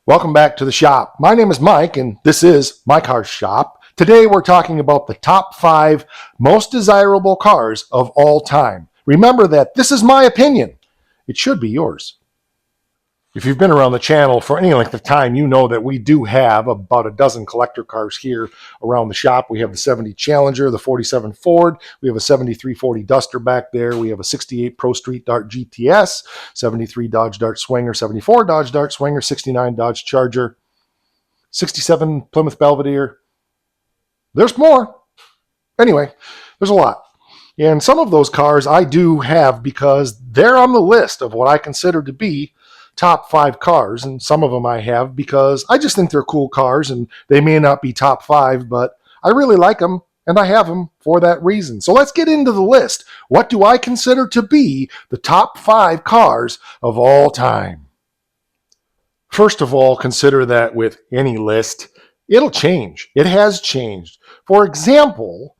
Welcome back to the shop. My name is Mike, and this is My Car Shop. Today we're talking about the top 5 most desirable cars of all time. Remember that this is my opinion. It should be yours. If you've been around the channel for any length of time, you know that we do have about a dozen collector cars here around the shop. We have the 70 Challenger, the 47 Ford, we have a 7340 Duster back there, we have a 68 Pro Street Dart GTS, 73 Dodge Dart Swinger, 74 Dodge Dart Swinger, 69 Dodge Charger, 67 Plymouth Belvedere. There's more. Anyway, there's a lot. And some of those cars I do have because they're on the list of what I consider to be top 5 cars, and some of them I have because I just think they're cool cars, and they may not be top 5, but I really like them, and I have them for that reason. So let's get into the list. What do I consider to be the top 5 cars of all time? First of all, consider that with any list, it'll change. It has changed. For example,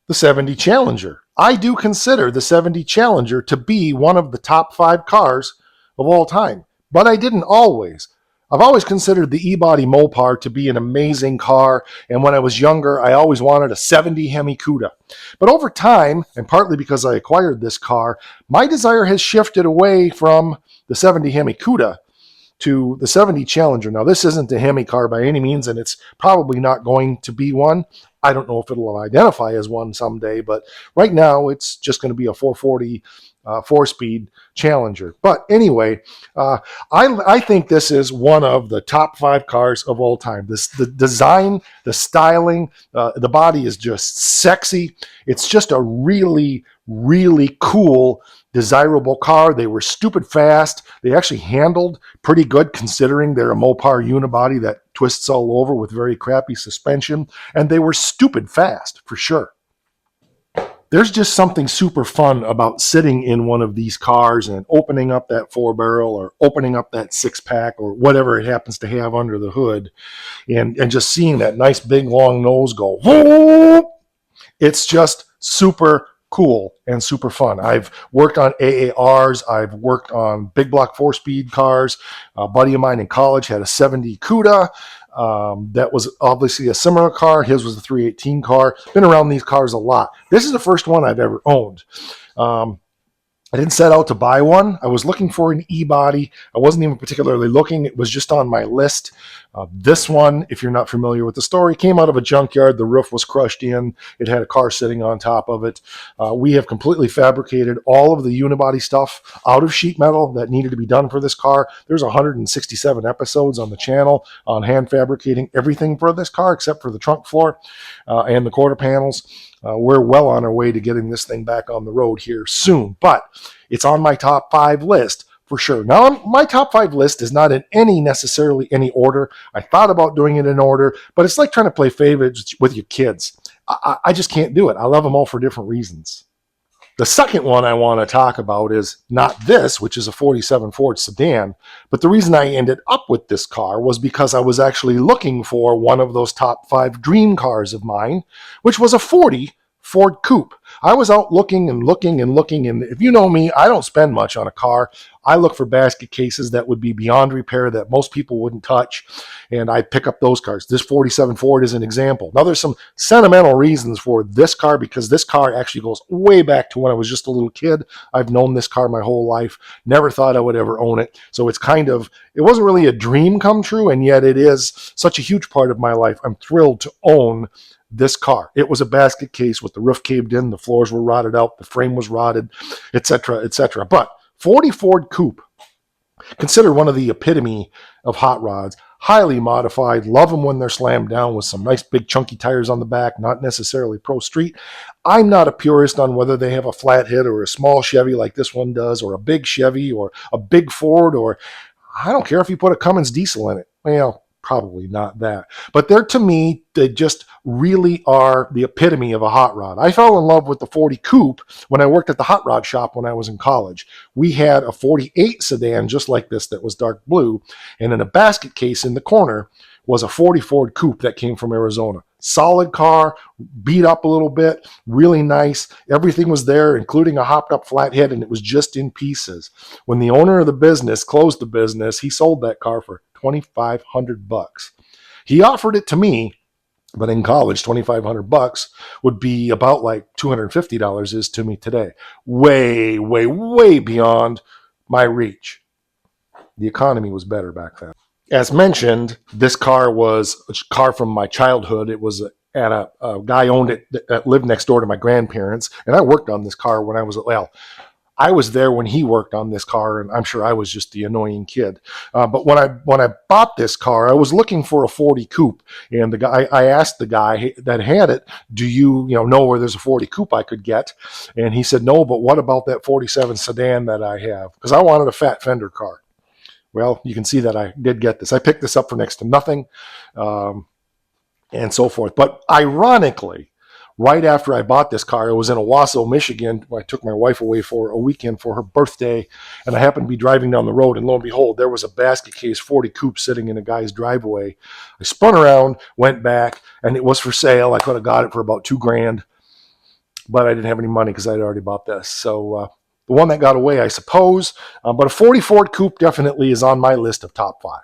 the 70 Challenger. I do consider the 70 Challenger to be one of the top 5 cars of all time. But I didn't always. I've always considered the E-Body MOPAR to be an amazing car, and when I was younger, I always wanted a 70 Hemi Cuda. But over time, and partly because I acquired this car, my desire has shifted away from the 70 Hemi Cuda to the 70 Challenger. Now, this isn't a Hemi car by any means, and it's probably not going to be one. I don't know if it'll identify as one someday, but right now it's just going to be a 440 4-speed Challenger. But anyway, I think this is one of the top 5 cars of all time. The design, the styling, the body is just sexy. It's just a really, really cool, desirable car. They were stupid fast. They actually handled pretty good considering they're a Mopar unibody that twists all over with very crappy suspension. And they were stupid fast, for sure. There's just something super fun about sitting in one of these cars and opening up that 4-barrel or opening up that 6-pack or whatever it happens to have under the hood and just seeing that nice big long nose go, whoop. It's just super cool and super fun. I've worked on AARs. I've worked on big block 4-speed cars. A buddy of mine in college had a 70 Cuda. That was obviously a similar car. His was a 318 car. Been around these cars a lot. This is the first one I've ever owned. I didn't set out to buy one. I was looking for an E-body. I wasn't even particularly looking. It was just on my list. This one, if you're not familiar with the story, came out of a junkyard. The roof was crushed in. It had a car sitting on top of it. We have completely fabricated all of the unibody stuff out of sheet metal that needed to be done for this car. There's 167 episodes on the channel on hand fabricating everything for this car except for the trunk floor and the quarter panels. We're well on our way to getting this thing back on the road here soon, but it's on my top 5 list for sure. Now, my top 5 list is not in necessarily any order. I thought about doing it in order, but it's like trying to play favorites with your kids. I just can't do it. I love them all for different reasons. The second one I want to talk about is not this, which is a 47 Ford sedan, but the reason I ended up with this car was because I was actually looking for one of those top 5 dream cars of mine, which was a 40 Ford Coupe. I was out looking and looking and looking, and if you know me, I don't spend much on a car. I look for basket cases that would be beyond repair that most people wouldn't touch, and I pick up those cars. This 47 Ford is an example. Now, there's some sentimental reasons for this car because this car actually goes way back to when I was just a little kid. I've known this car my whole life. Never thought I would ever own it. So it's it wasn't really a dream come true, and yet it is such a huge part of my life. I'm thrilled to own this car. It was a basket case with the roof caved in, the floors were rotted out, the frame was rotted, etc., etc. But 40 Ford Coupe, considered one of the epitome of hot rods, highly modified, love them when they're slammed down with some nice big chunky tires on the back, not necessarily pro street. I'm not a purist on whether they have a flathead or a small Chevy like this one does, or a big Chevy or a big Ford, or I don't care if you put a Cummins diesel in it. Well, probably not that. But they're, to me, they just really are the epitome of a hot rod. I fell in love with the 40 Coupe when I worked at the hot rod shop when I was in college. We had a 48 sedan just like this that was dark blue, and in a basket case in the corner was a 40 Ford Coupe that came from Arizona. Solid car, beat up a little bit, really nice. Everything was there, including a hopped up flathead, and it was just in pieces. When the owner of the business closed the business, he sold that car for $2,500. He offered it to me, but in college, $2,500 would be about like $250 is to me today. Way, way, way beyond my reach. The economy was better back then. As mentioned, this car was a car from my childhood. It was at a guy owned it that lived next door to my grandparents, and I worked on this car when I was I was there when he worked on this car, and I'm sure I was just the annoying kid. But when I bought this car, I was looking for a 40 Coupe, and I asked the guy that had it, "Do you know where there's a 40 Coupe I could get?" And he said, "No, but what about that 47 sedan that I have?" Because I wanted a fat fender car. Well, you can see that I did get this. I picked this up for next to nothing, and so forth. But ironically, right after I bought this car, I was in Owasso, Michigan. I took my wife away for a weekend for her birthday, and I happened to be driving down the road, and lo and behold, there was a basket case 40 Coupe sitting in a guy's driveway. I spun around, went back, and it was for sale. I could have got it for about $2,000, but I didn't have any money because I'd already bought this. So the one that got away, I suppose. But a 40 Ford Coupe definitely is on my list of top 5.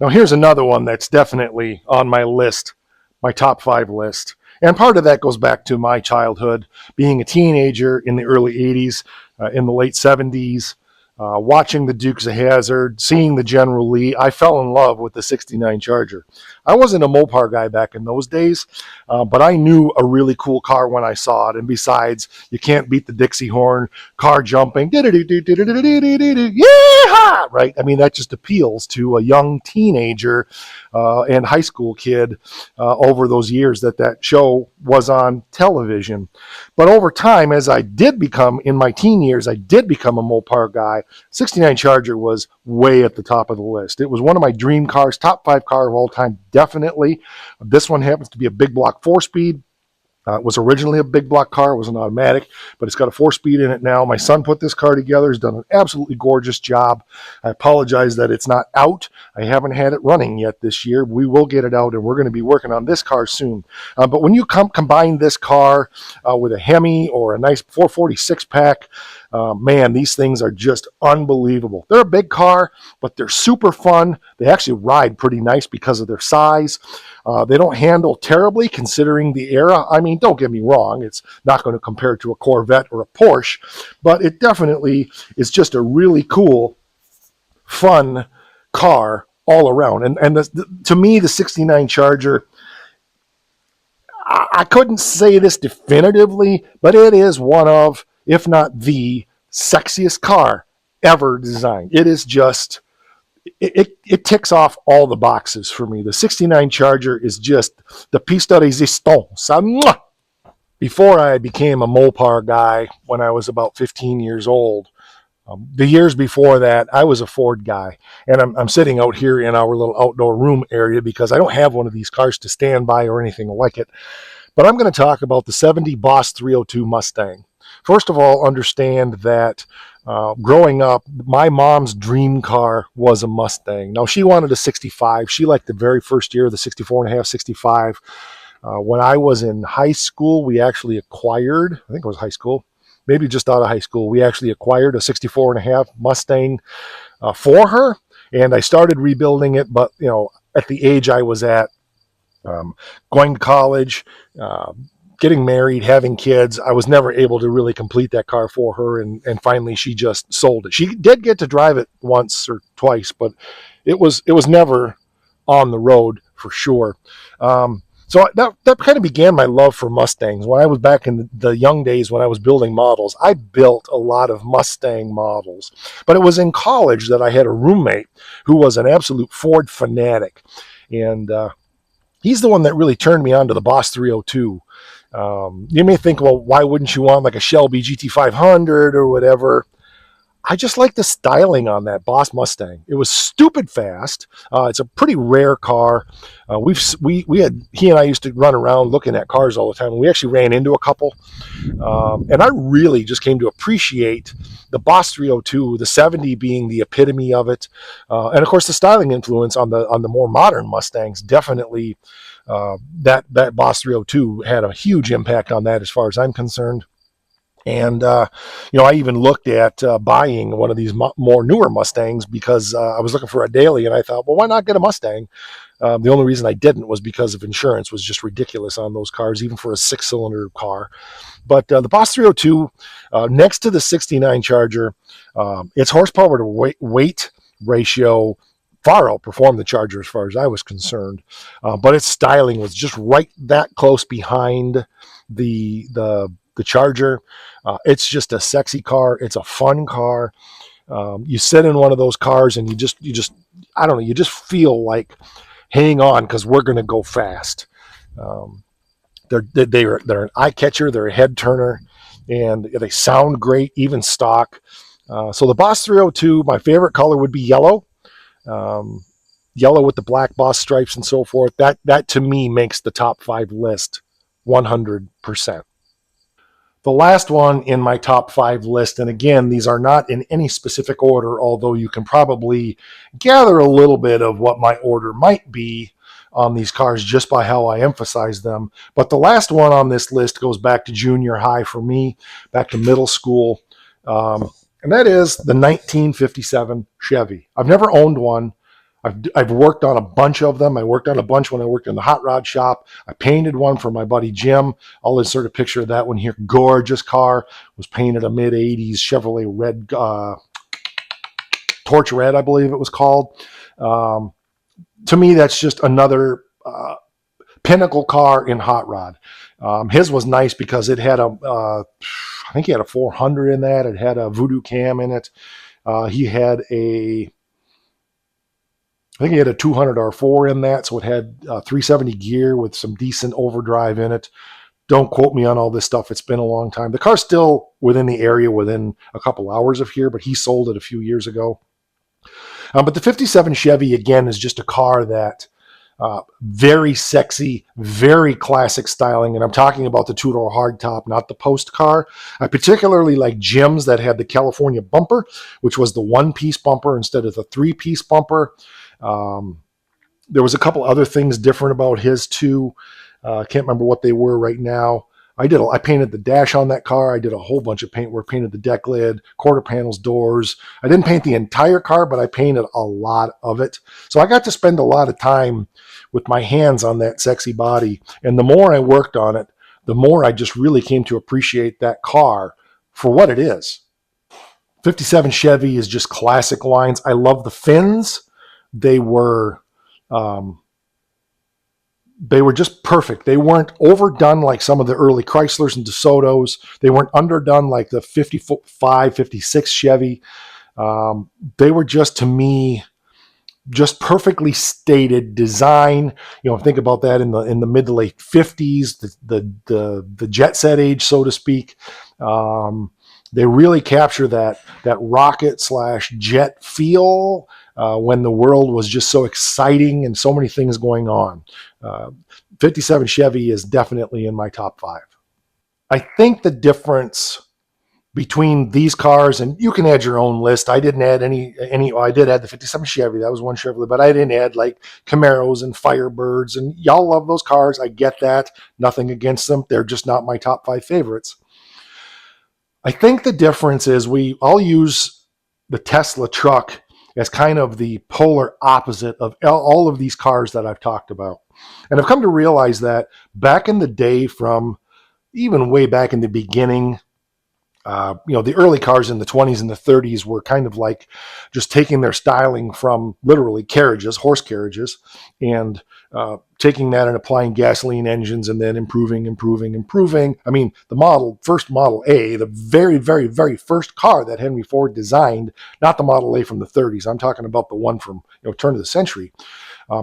Now here's another one that's definitely on my list, my top 5 list. And part of that goes back to my childhood, being a teenager in the early 80s, in the late 70s, watching the Dukes of Hazzard, seeing the General Lee. I fell in love with the 69 Charger. I wasn't a Mopar guy back in those days, but I knew a really cool car when I saw it. And besides, you can't beat the Dixie horn, car jumping, yeah, right? I mean, that just appeals to a young teenager and high school kid over those years that show was on television. But over time, as I did become, in my teen years, I did become a Mopar guy. 69 Charger was way at the top of the list. It was one of my dream cars, top 5 car of all time, definitely. This one happens to be a big block 4-speed. It was originally a big block car. It was an automatic, but it's got a 4-speed in it now. My son put this car together. He's done an absolutely gorgeous job. I apologize that it's not out. I haven't had it running yet this year. We will get it out, and we're going to be working on this car soon. But when you combine this car with a Hemi or a nice 446 pack, man, these things are just unbelievable. They're a big car, but they're super fun. They actually ride pretty nice because of their size. They don't handle terribly considering the era. I mean, don't get me wrong. It's not going to compare to a Corvette or a Porsche, but it definitely is just a really cool, fun car all around. And to me, the 69 Charger, I couldn't say this definitively, but it is one of, if not the sexiest car ever designed. It is just, it ticks off all the boxes for me. The 69 Charger is just the piece de resistance. Before I became a Mopar guy, when I was about 15 years old, the years before that, I was a Ford guy. And I'm sitting out here in our little outdoor room area because I don't have one of these cars to stand by or anything like it. But I'm going to talk about the 70 Boss 302 Mustang. First of all, understand that growing up, my mom's dream car was a Mustang. Now, she wanted a 65. She liked the very first year, the 64.5, 65. When I was in high school, we actually acquired, I think it was high school, maybe just out of high school, we actually acquired a 64.5 Mustang for her. And I started rebuilding it, but, at the age I was at, going to college, getting married, having kids, I was never able to really complete that car for her, and finally she just sold it. She did get to drive it once or twice, but it was never on the road for sure. So that kind of began my love for Mustangs. When I was back in the young days when I was building models, I built a lot of Mustang models. But it was in college that I had a roommate who was an absolute Ford fanatic. And he's the one that really turned me on to the Boss 302. You may think, well, why wouldn't you want like a Shelby GT500 or whatever? I just like the styling on that Boss Mustang. It was stupid fast. It's a pretty rare car. He and I used to run around looking at cars all the time. We actually ran into a couple, and I really just came to appreciate the Boss 302, the 70 being the epitome of it, and of course the styling influence on the more modern Mustangs. Definitely, that Boss 302 had a huge impact on that, as far as I'm concerned. And, I even looked at buying one of these more newer Mustangs because I was looking for a daily, and I thought, well, why not get a Mustang? The only reason I didn't was because of insurance was just ridiculous on those cars, even for a 6-cylinder car. But the Boss 302, next to the 69 Charger, its horsepower to weight ratio far outperformed the Charger as far as I was concerned. But its styling was just right that close behind the Charger. It's just a sexy car. It's a fun car. You sit in one of those cars and you just I don't know, you just feel like hang on because we're going to go fast. Um, they're an eye catcher. They're a head turner, and they sound great, even stock. So the Boss 302, my favorite color would be yellow. Um, Yellow with the black Boss stripes and so forth. That to me makes the top 5 list 100%. The last one in my top 5 list, and again, these are not in any specific order, although you can probably gather a little bit of what my order might be on these cars just by how I emphasize them. But the last one on this list goes back to junior high for me, back to middle school, and that is the 1957 Chevy. I've never owned one. I've worked on a bunch of them. I worked on a bunch when I worked in the hot rod shop. I painted one for my buddy Jim. I'll insert a picture of that one here. Gorgeous car. Was painted a mid-'80s Chevrolet red, torch red, I believe it was called. To me, that's just another pinnacle car in hot rod. His was nice because it had I think he had a 400 in that. It had a Voodoo cam in it. He had I think he had a 200 R4 in that, so it had 370 gear with some decent overdrive in it. Don't quote me on all this stuff. It's been a long time. The car's still within the area within a couple hours of here, but he sold it a few years ago. But the 57 Chevy, again, is just a car that very sexy, very classic styling. And I'm talking about the two-door hardtop, not the post car. I particularly like Jim's that had the California bumper, which was the one-piece bumper instead of the three-piece bumper. There was a couple other things different about his too. I can't remember what they were right now. I painted the dash on that car. I did a whole bunch of paint work, painted the deck lid, quarter panels, doors. I didn't paint the entire car, but I painted a lot of it. So I got to spend a lot of time with my hands on that sexy body. And the more I worked on it, the more I just really came to appreciate that car for what it is. 57 Chevy is just classic lines. I love the fins. They were just perfect. They weren't overdone like some of the early Chryslers and DeSotos. They weren't underdone like the 55, 56 Chevy. They were just, to me, just perfectly stated design. Think about that in the mid to late 50s, the jet set age, so to speak. They really capture that rocket / jet feel when the world was just so exciting and so many things going on. 57 Chevy is definitely in my top 5. I think the difference between these cars, and you can add your own list. I didn't add any. I did add the 57 Chevy. That was one Chevrolet, but I didn't add like Camaros and Firebirds. And y'all love those cars. I get that. Nothing against them. They're just not my top 5 favorites. I think the difference is I'll use the Tesla truck as kind of the polar opposite of all of these cars that I've talked about. And I've come to realize that back in the day, from even way back in the beginning, the early cars in the 20s and the 30s were kind of like just taking their styling from literally horse carriages, and taking that and applying gasoline engines and then improving. I mean, first Model A, the very, very, very first car that Henry Ford designed, not the Model A from the 30s. I'm talking about the one from turn of the century.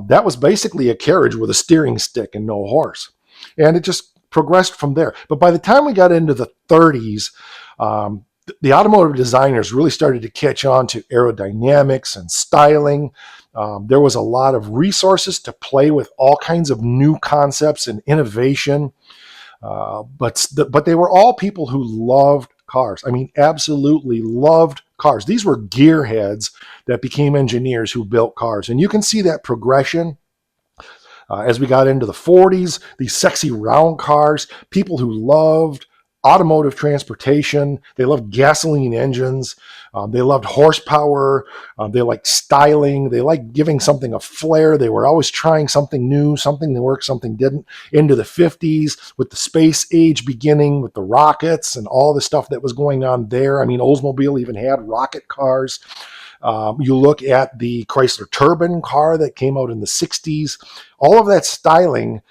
That was basically a carriage with a steering stick and no horse. And it just progressed from there. But by the time we got into the 30s, the automotive designers really started to catch on to aerodynamics and styling. There was a lot of resources to play with all kinds of new concepts and innovation. But they were all people who loved cars. I mean, absolutely loved cars. These were gearheads that became engineers who built cars. And you can see that progression. As we got into the 40s, these sexy round cars, people who loved automotive transportation. They loved gasoline engines. They loved horsepower. They liked styling. They liked giving something a flair. They were always trying something new, something that worked, something didn't. Into the 50s with the space age beginning with the rockets and all the stuff that was going on there. I mean, Oldsmobile even had rocket cars. You look at the Chrysler Turbine car that came out in the 60s. All of that styling,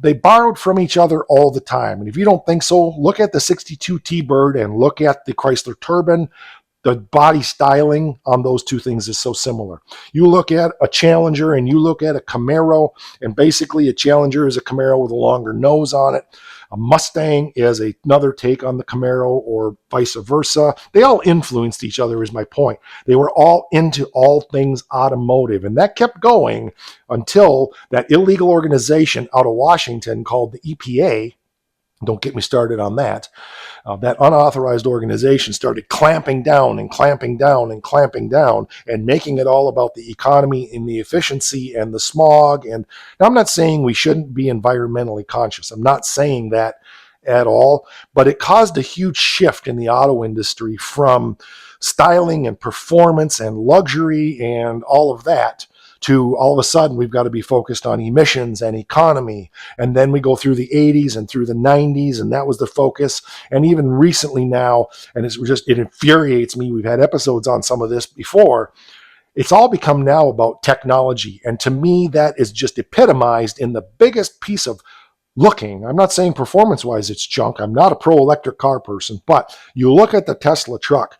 they borrowed from each other all the time. And if you don't think so, look at the 62 T-Bird and look at the Chrysler Turbine. The body styling on those two things is so similar. You look at a Challenger and you look at a Camaro, and basically a Challenger is a Camaro with a longer nose on it. A Mustang is another take on the Camaro, or vice versa. They all influenced each other, is my point. They were all into all things automotive, and that kept going until that illegal organization out of Washington called the EPA, don't get me started on that, that unauthorized organization started clamping down and clamping down and clamping down and making it all about the economy and the efficiency and the smog. And now I'm not saying we shouldn't be environmentally conscious. I'm not saying that at all, but it caused a huge shift in the auto industry from styling and performance and luxury and all of that to all of a sudden we've got to be focused on emissions and economy. And then we go through the 80s and through the 90s, and that was the focus. And even recently now, and it infuriates me, we've had episodes on some of this before, it's all become now about technology. And to me, that is just epitomized in the biggest piece of looking. I'm not saying performance-wise it's junk. I'm not a pro-electric car person, but you look at the Tesla truck.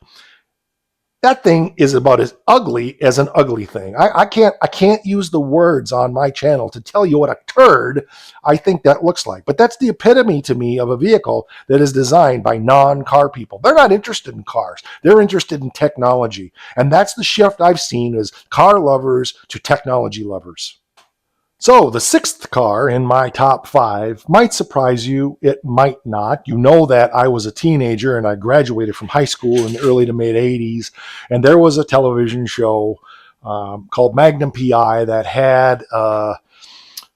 That thing is about as ugly as an ugly thing. I can't use the words on my channel to tell you what a turd I think that looks like. But that's the epitome to me of a vehicle that is designed by non-car people. They're not interested in cars. They're interested in technology. And that's the shift I've seen, is car lovers to technology lovers. So the sixth car in my top 5 might surprise you. It might not. You know that I was a teenager and I graduated from high school in the early to mid 80s. And there was a television show called Magnum PI that had an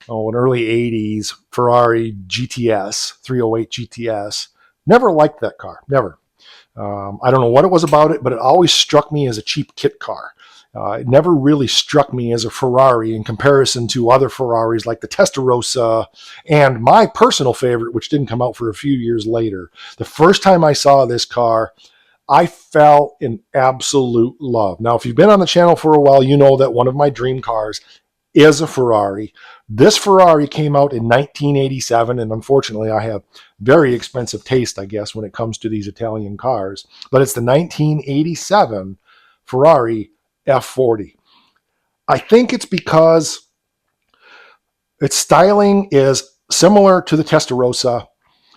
early 80s Ferrari GTS, 308 GTS. Never liked that car. Never. I don't know what it was about it, but it always struck me as a cheap kit car. It never really struck me as a Ferrari in comparison to other Ferraris like the Testarossa and my personal favorite, which didn't come out for a few years later. The first time I saw this car, I fell in absolute love. Now, if you've been on the channel for a while, you know that one of my dream cars is a Ferrari. This Ferrari came out in 1987, and unfortunately I have very expensive taste, I guess, when it comes to these Italian cars. But it's the 1987 Ferrari F40. I think it's because its styling is similar to the Testarossa,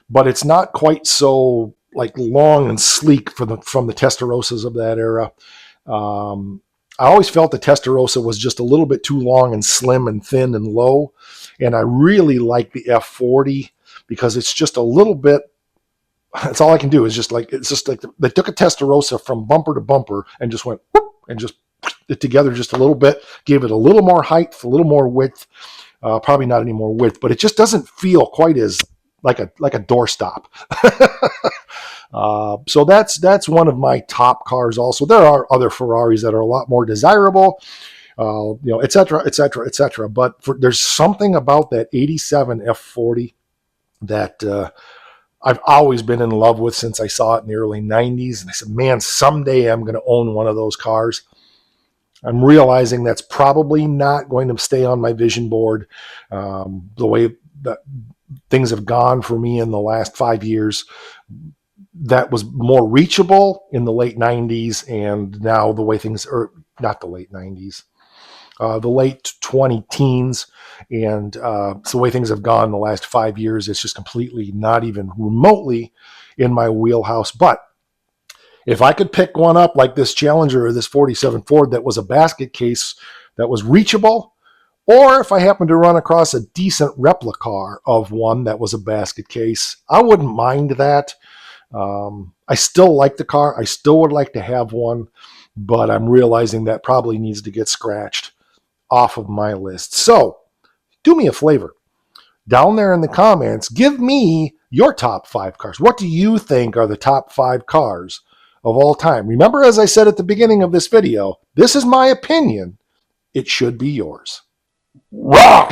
but it's not quite so like long and sleek from the Testarossas of that era. I always felt the Testarossa was just a little bit too long and slim and thin and low, and I really like the F40 because it's just a little bit. That's all I can do is it's just like they took a Testarossa from bumper to bumper and just went whoop, and just it together just a little bit, gave it a little more height, a little more width, probably not any more width, but it just doesn't feel quite as like a doorstop. So that's one of my top cars. Also, there are other Ferraris that are a lot more desirable, et cetera, et cetera, et cetera. But there's something about that 87 F40 that I've always been in love with since I saw it in the early 90s. And I said, man, someday I'm going to own one of those cars. I'm realizing that's probably not going to stay on my vision board the way that things have gone for me in the last 5 years. That was more reachable in the late 90s, and now the way things are, not the late 90s, the late 20 teens, and so the way things have gone the last 5 years, it's just completely not even remotely in my wheelhouse. But if I could pick one up like this Challenger or this 47 Ford that was a basket case that was reachable, or if I happened to run across a decent replica car of one that was a basket case, I wouldn't mind that. I still like the car. I still would like to have one, but I'm realizing that probably needs to get scratched off of my list. So do me a favor. Down there in the comments, give me your top 5 cars. What do you think are the top 5 cars of all time? Remember, as I said at the beginning of this video, this is my opinion. It should be yours. Rock!